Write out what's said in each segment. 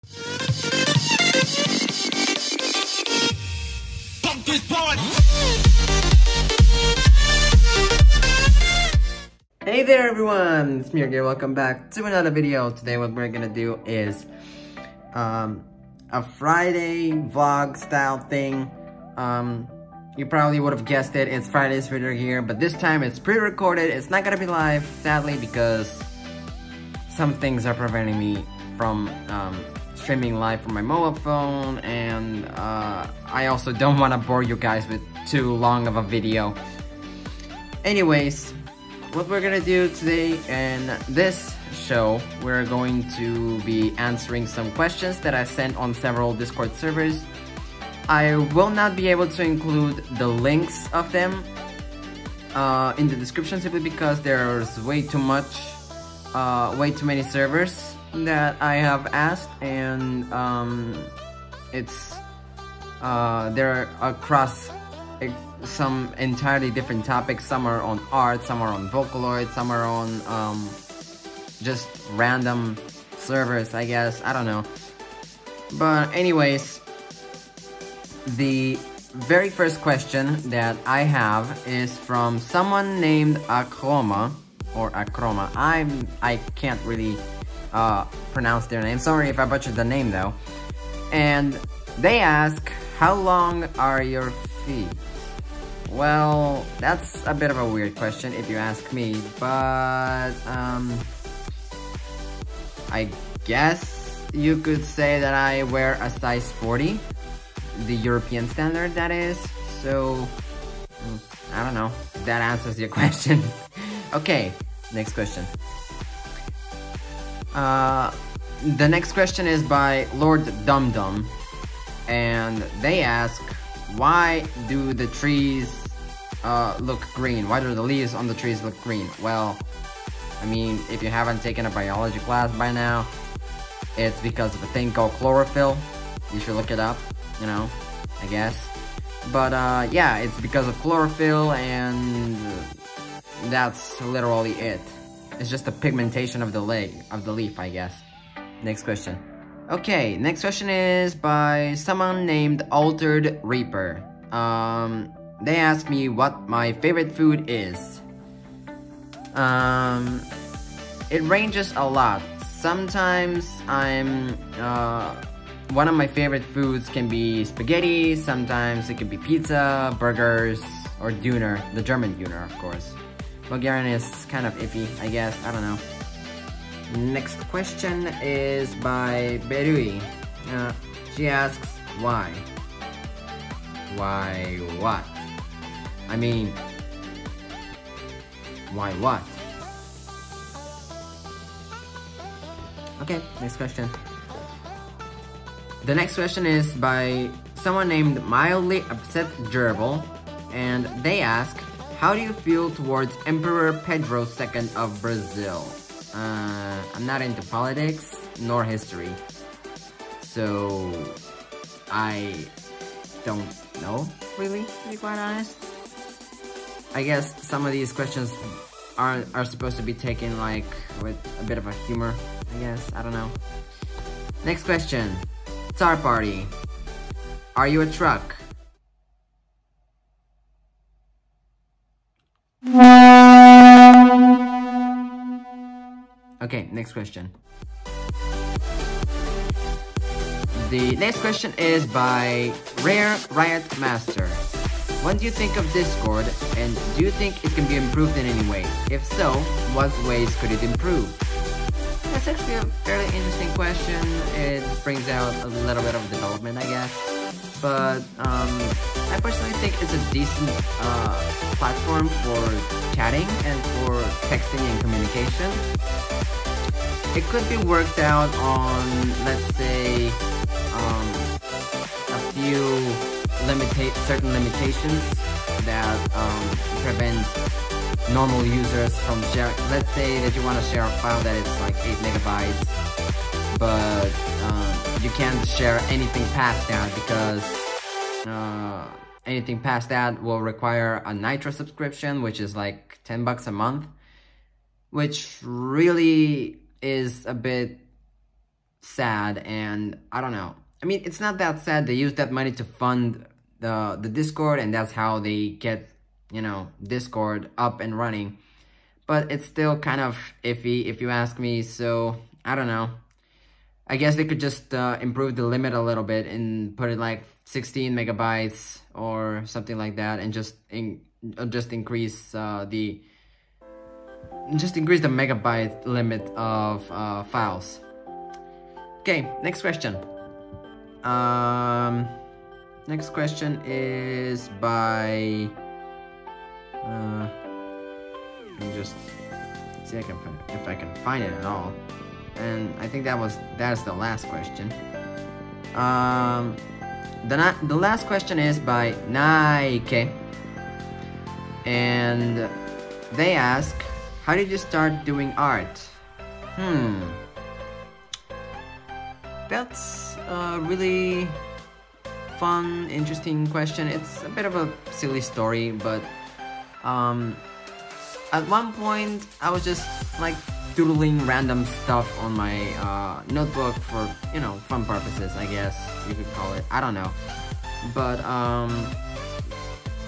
Hey there everyone, it's me Argir. Welcome back to another video. Today what we're gonna do is a Friday vlog style thing. You probably would have guessed it, it's Friday's video here, but this time it's pre-recorded. It's not gonna be live, sadly, because some things are preventing me from streaming live from my mobile phone, and I also don't want to bore you guys with too long of a video. Anyways, what we're gonna do today in this show, we're going to be answering some questions that I sent on several Discord servers. I will not be able to include the links of them in the description, simply because there's way too many servers that I have asked, and they're across some entirely different topics. Some are on art, some are on Vocaloid, some are on just random servers, I guess. I don't know. But anyways, the very first question that I have is from someone named Akroma, or Akroma. I can't really pronounce their name. Sorry if I butchered the name though. And they ask, how long are your feet? Well, that's a bit of a weird question if you ask me, but I guess you could say that I wear a size 40, the European standard, that is. So I don't know if that answers your question. Okay, next question. The next question is by Lord Dum-Dum, and they ask, why do the trees look green? Why do the leaves on the trees look green? Well, I mean, if you haven't taken a biology class by now, it's because of a thing called chlorophyll. You should look it up, you know, I guess. But yeah, it's because of chlorophyll, and that's literally it. It's just the pigmentation of the leaf, I guess. Next question. Okay, next question is by someone named Altered Reaper. They asked me what my favorite food is. It ranges a lot. Sometimes one of my favorite foods can be spaghetti, sometimes it can be pizza, burgers, or Döner, the German Döner, of course. Bulgarian is kind of iffy, I guess, I don't know. Next question is by Berui. She asks, why? Why what? I mean, why what? Okay, next question. The next question is by someone named Mildly Upset Gerbil, and they ask, how do you feel towards Emperor Pedro II of Brazil? I'm not into politics, nor history, so I don't know, really, to be quite honest. I guess some of these questions are supposed to be taken like with a bit of a humor, I guess, I don't know. Next question. Tsar Party. Are you a truck? Okay, next question. The next question is by Rare Riot Master. What do you think of Discord, and do you think it can be improved in any way? If so, what ways could it improve? That's actually a fairly interesting question. It brings out a little bit of development, I guess. But I personally think it's a decent platform for chatting and for texting and communication. It could be worked out on, let's say, a few certain limitations that prevent normal users from sharing. Let's say that you want to share a file that is like 8 megabytes, but you can't share anything past that, because anything past that will require a Nitro subscription, which is like $10 a month, which really is a bit sad, and I don't know. I mean, it's not that sad. They use that money to fund the Discord, and that's how they get, you know, Discord up and running. But it's still kind of iffy if you ask me, so I don't know. I guess they could just improve the limit a little bit and put it like 16 megabytes or something like that, and just increase the megabyte limit of files. Okay, next question. Next question is by let me just see if I can find it at all. And I think that's the last question. The last question is by Nike, and they ask, how did you start doing art? That's a really fun, interesting question. It's a bit of a silly story, but at one point I was just like doodling random stuff on my notebook for, you know, fun purposes, I guess you could call it. I don't know. But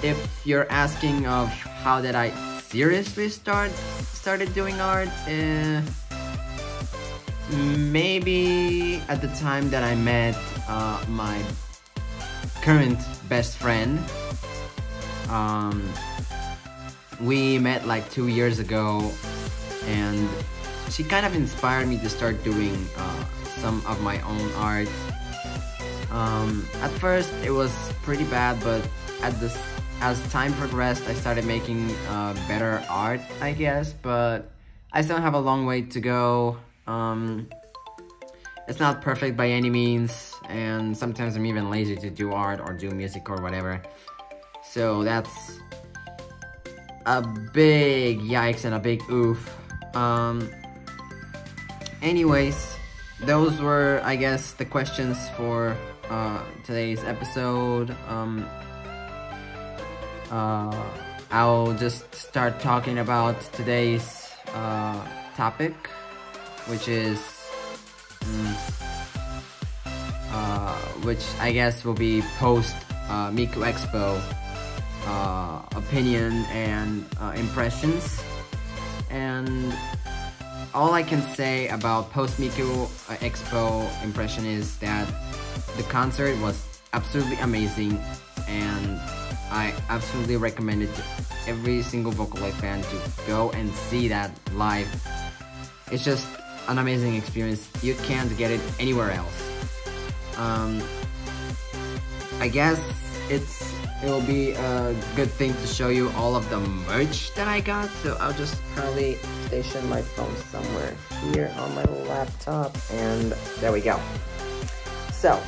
if you're asking of how did I seriously started doing art, maybe at the time that I met my current best friend. We met like 2 years ago, and she kind of inspired me to start doing some of my own art. At first it was pretty bad, but as time progressed, I started making better art, I guess, but I still have a long way to go. It's not perfect by any means, and sometimes I'm even lazy to do art or do music or whatever. So that's a big yikes and a big oof. Anyways, those were, I guess, the questions for today's episode. I'll just start talking about today's topic, which is which I guess will be post Miku Expo opinion and impressions. And all I can say about post Miku Expo impression is that the concert was absolutely amazing, and I absolutely recommend it to every single Vocaloid fan to go and see that live. It's just an amazing experience. You can't get it anywhere else. I guess it will be a good thing to show you all of the merch that I got, so I'll just probably station my phone somewhere here on my laptop, and there we go. So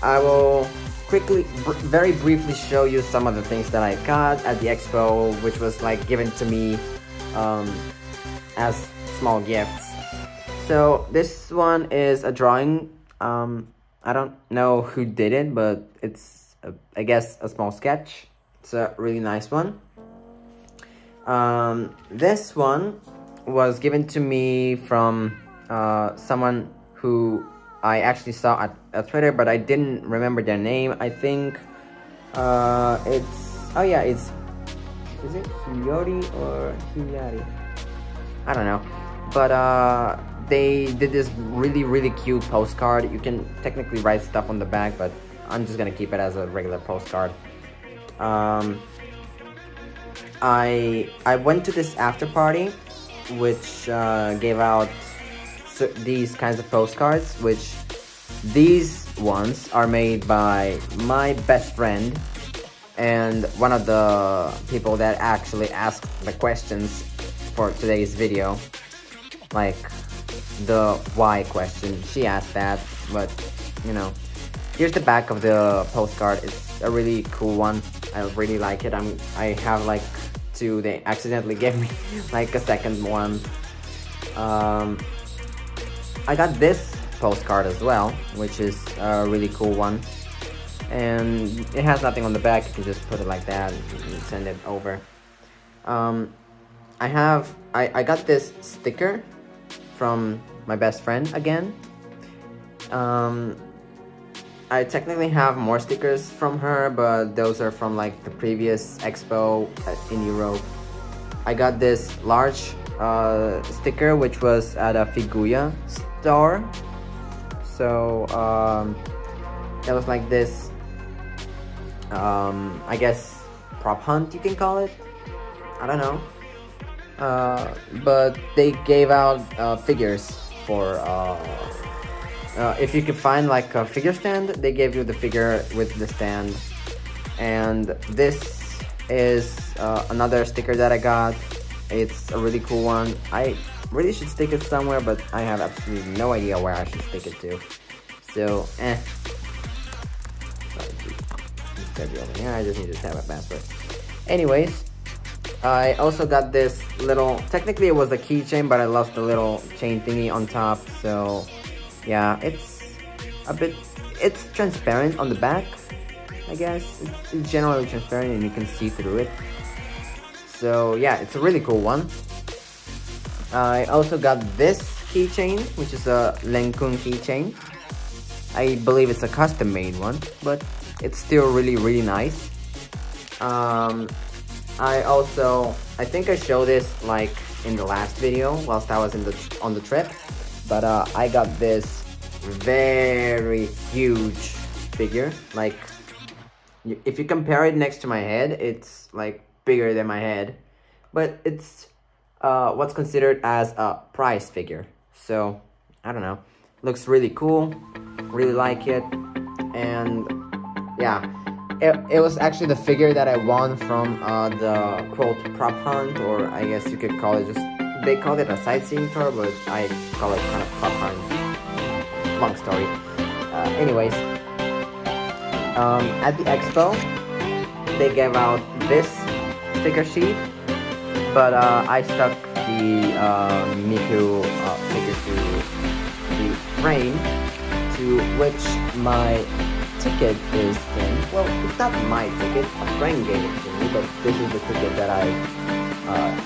I will quickly, very briefly show you some of the things that I got at the expo, which was like given to me as small gifts. So this one is a drawing. I don't know who did it, but it's I guess a small sketch. It's a really nice one. This one was given to me from someone who I actually saw at Twitter, but I didn't remember their name. I think is it Hiyori or Hiyari? I don't know. But they did this really cute postcard. You can technically write stuff on the back, but I'm just gonna keep it as a regular postcard. I went to this after party, which gave out these kinds of postcards, which these ones are made by my best friend and one of the people that actually asked the questions for today's video, like the why question. She asked that, but you know, here's the back of the postcard. It's a really cool one. I really like it. I have like two. They accidentally gave me like a second one. I got this postcard as well, which is a really cool one, and it has nothing on the back. You can just put it like that and send it over. I got this sticker from my best friend again, I technically have more stickers from her, but those are from like the previous expo in Europe. I got this large sticker, which was at a Figuya store. So it was like this, I guess, prop hunt, you can call it. I don't know. But they gave out figures for if you could find like a figure stand, they gave you the figure with the stand. And this is another sticker that I got. It's a really cool one. I really should stick it somewhere, but I have absolutely no idea where I should stick it to. So, It's gotta be over here. I just need to have a password. Anyways, I also got this little, technically it was a keychain, but I lost the little chain thingy on top. So yeah, it's transparent on the back, I guess. It's generally transparent and you can see through it. So yeah, it's a really cool one. I also got this keychain, which is a Lenkun keychain. I believe it's a custom made one, but it's still really nice. I think I showed this like in the last video whilst I was on the trip, but I got this very huge figure. Like, if you compare it next to my head, it's like bigger than my head, but it's what's considered as a prize figure. So I don't know, looks really cool, really like it. And yeah, it was actually the figure that I won from the quote prop hunt, or I guess you could call it just, they called it a sightseeing tour, but I call it kind of prop hunt. Long story. Anyways, at the expo, they gave out this sticker sheet, but I stuck the Miku figure to the frame to which my ticket is in. Well, it's not my ticket, a friend gave it to me, but this is the ticket that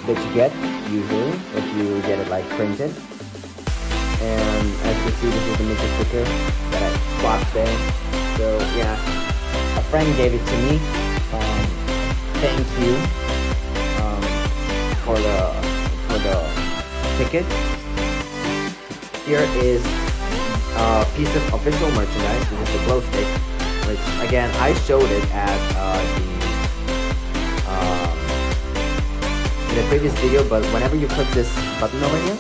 that you get usually if you get it like printed. And as you see, this is the Miku sticker that I swapped there. So yeah, a friend gave it to me. Thank you for the ticket. Here is a piece of official merchandise, which is the glow stick, which again I showed it at in the previous video. But whenever you click this button over here,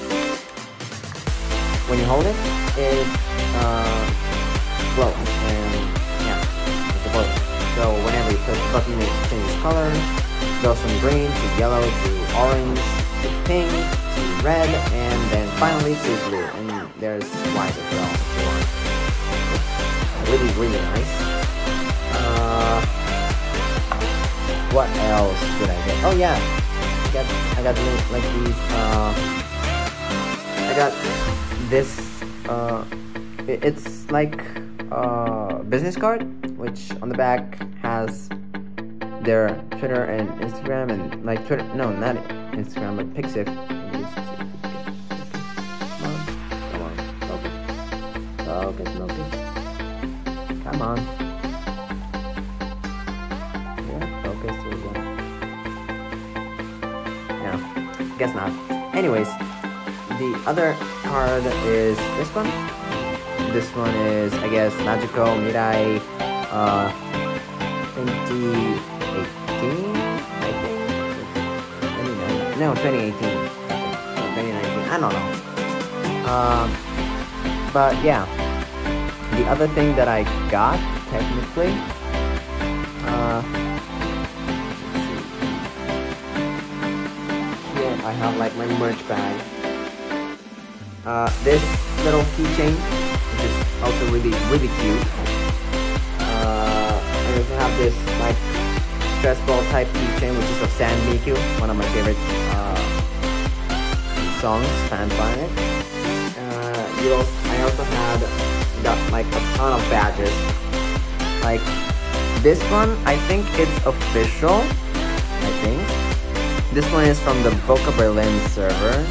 when you hold it, it glows, and yeah, it's a glow. So whenever you click the button, it changes color, goes from green to yellow to orange to pink to red, and then finally to blue. And there's white as well if you want. It's really nice. What else did I get? Oh yeah, I got like these. I got this. It's like a business card, which on the back has their Twitter and Instagram, and like Twitter, no, not Instagram, but Pixiv. Come on. Yeah, focus. Yeah, guess not. Anyways, the other card is this one. This one is, I guess, Magical Mirai 2018, I think. No, 2018. 2019. I don't know. But yeah, the other thing that I got technically, here I have like my merch bag. This little keychain, which is also really cute. I also have this like stress ball type keychain, which is of San Miku, one of my favorite songs, Fan Planet. I also got like a ton of badges. Like this one, I think it's official. I think this one is from the Boca Berlin server.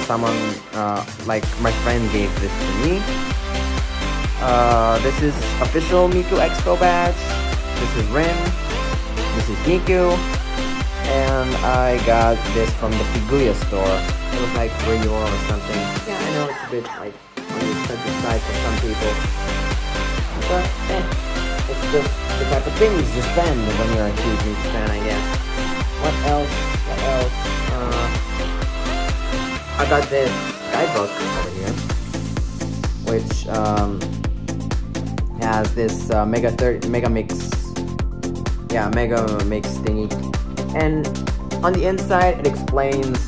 Someone like my friend gave this to me. This is official Miku Expo badge. This is Rin. This is Miku. And I got this from the Figuya store. It was like €3 or something. Yeah, I know it's a bit like on the expensive side for some people. But it's just the type of things you spend when you're a huge Miku fan, I guess. What else? What else? I got this guidebook over here, which has this mega mix thingy, and on the inside it explains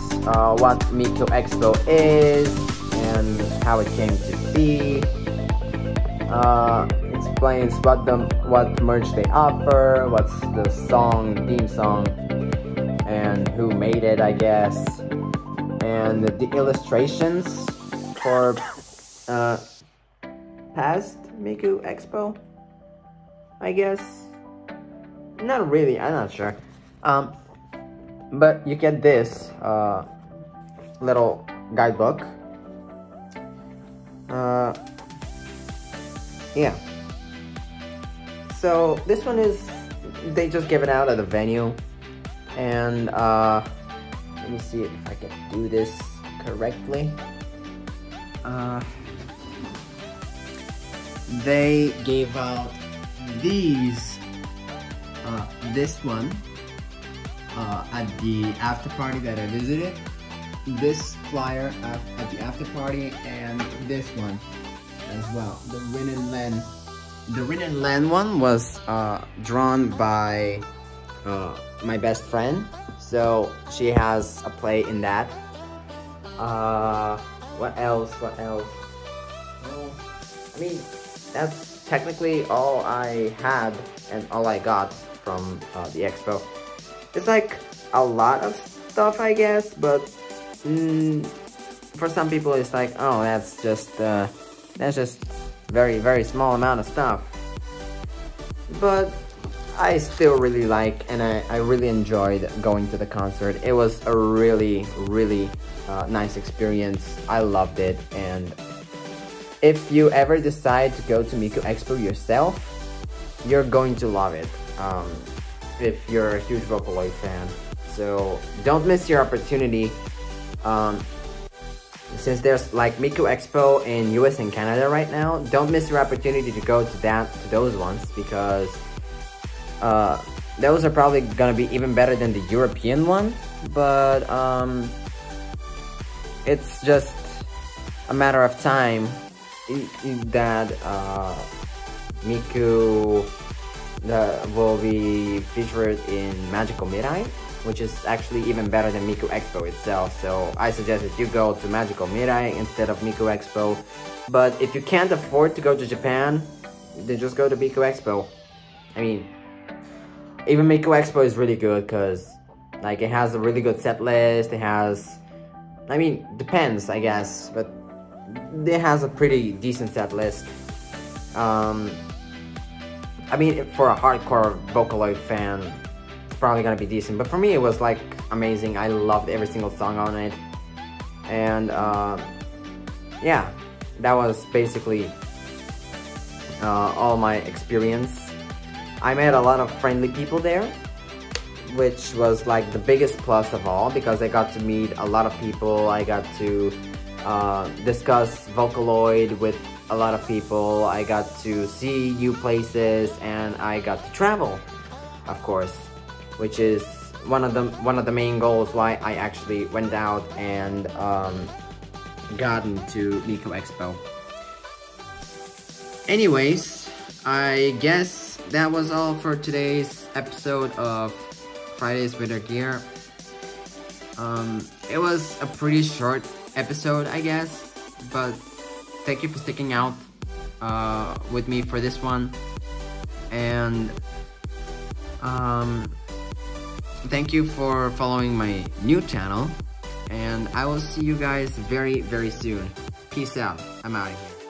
what Miku Expo is and how it came to be. Explains what merch they offer, what's the theme song, and who made it, I guess, and the illustrations for past Miku Expo, I guess. Not really, I'm not sure. But you get this little guidebook. Yeah. So this one is, they just give it out at the venue, and let me see if I can do this correctly. They gave out these, this one at the after party that I visited, this flyer at the after party, and this one as well, the Rin and Len. The Rin and Len one was drawn by my best friend, so she has a play in that. What else? Well, I mean, that's technically all I had and all I got from the expo. It's like a lot of stuff, I guess, but for some people it's like, oh, that's just very, very small amount of stuff. But I still really like, and I really enjoyed going to the concert. It was a really, really nice experience. I loved it, and if you ever decide to go to Miku Expo yourself, you're going to love it. If you're a huge Vocaloid fan. So don't miss your opportunity. Since there's like Miku Expo in US and Canada right now, don't miss your opportunity to go to those ones, because those are probably gonna be even better than the European one. But it's just a matter of time that Miku will be featured in Magical Mirai, which is actually even better than Miku Expo itself. So I suggest that you go to Magical Mirai instead of Miku Expo. But if you can't afford to go to Japan, then just go to Miku Expo. I mean, even Miku Expo is really good because like it has a really good set list. It has, I mean, depends, I guess, but it has a pretty decent set list. I mean, for a hardcore Vocaloid fan, it's probably gonna be decent. But for me, it was like amazing. I loved every single song on it. And yeah, that was basically all my experience. I met a lot of friendly people there, which was like the biggest plus of all, because I got to meet a lot of people. I got to discuss Vocaloid with a lot of people. I got to see new places, and I got to travel, of course, which is one of the main goals why I actually went out and got into Miku Expo. Anyways, I guess that was all for today's episode of Fridays with Argir. It was a pretty short episode, I guess, but thank you for sticking out with me for this one, and thank you for following my new channel, and I will see you guys very, very soon. Peace out. I'm out of here.